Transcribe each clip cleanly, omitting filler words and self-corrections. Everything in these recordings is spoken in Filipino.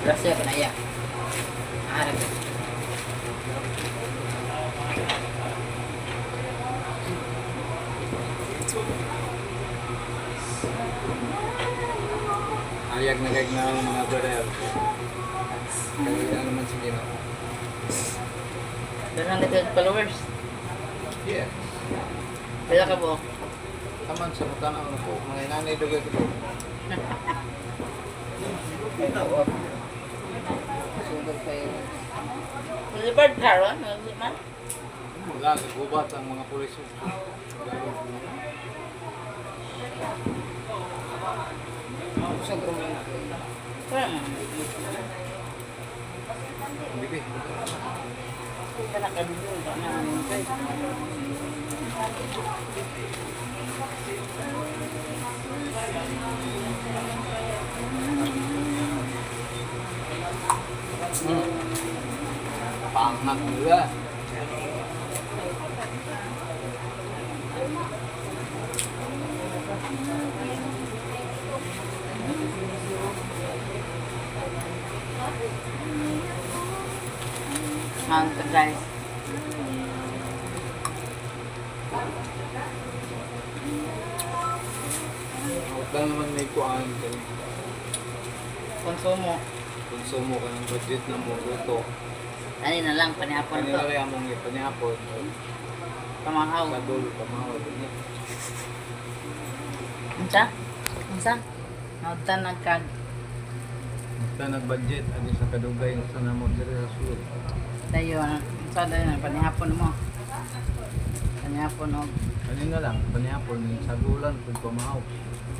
Grasya ka na iya. Arag. Ayag na gag na mga brother. Kaya lang naman sige na. 100 followers. Yeah. Kaya ka po. Taman sa mutanaw na po. Mga inanay dugay ko. Sugod kayo. Malibard karon, man. Wala, gubat ang mga pulis. Sobrang man. Kaya man. Bibi. Kaya nakadulog na namin kayo. Pangat nila. Ito guys. Huwag naman may kuhaan ka. Konsumo. Konsumo ka ng budget na mo luto. Ano na lang, panihapon Ano to. na rin mong ipanyapon. Pamahaw. Kadul, pamahal. Unsa? Unsa? Nautan nagkag. Basta nag-budget, ano sa kadugay sa namo diri sa sulod. Tayo, unsa dahil na panihapon mo. Panihapon o. Ano na lang, panyapon, sa gulan, kung pamahaw.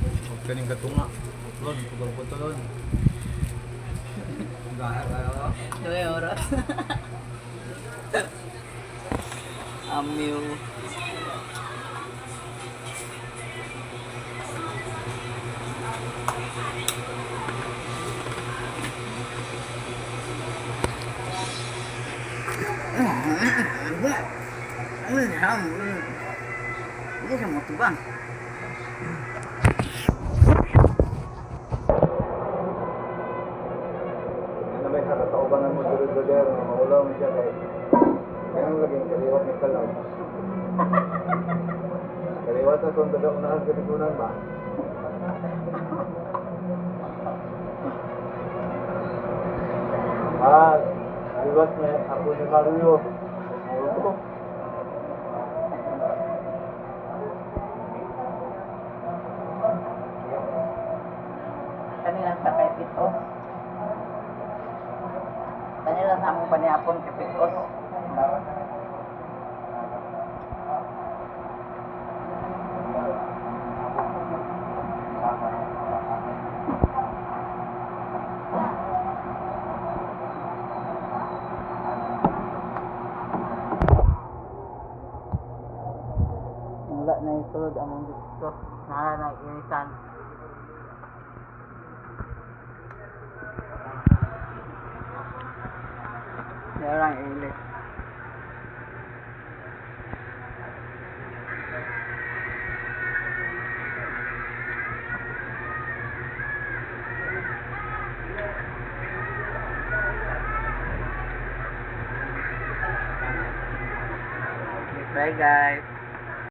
Huwag ka rin katunga. Utlon, putol-putulon. Gahal kayo. 2 oras. Amyo. Ini sama tuh bang. Ano ba sa kataubanan mo diri-diri, maulaw mo siya kay ganun laging kaliwat ni kalaw. Kaliwat na kung taga unahan ka nigunan ba? Kaliwat na ako ni Mario. Mauro. Kanila sa kay Pitos. Kanila sa among panihapon kay Pitos. Wala na isulod among dito. Nara na inisan. Orang English. Bye guys.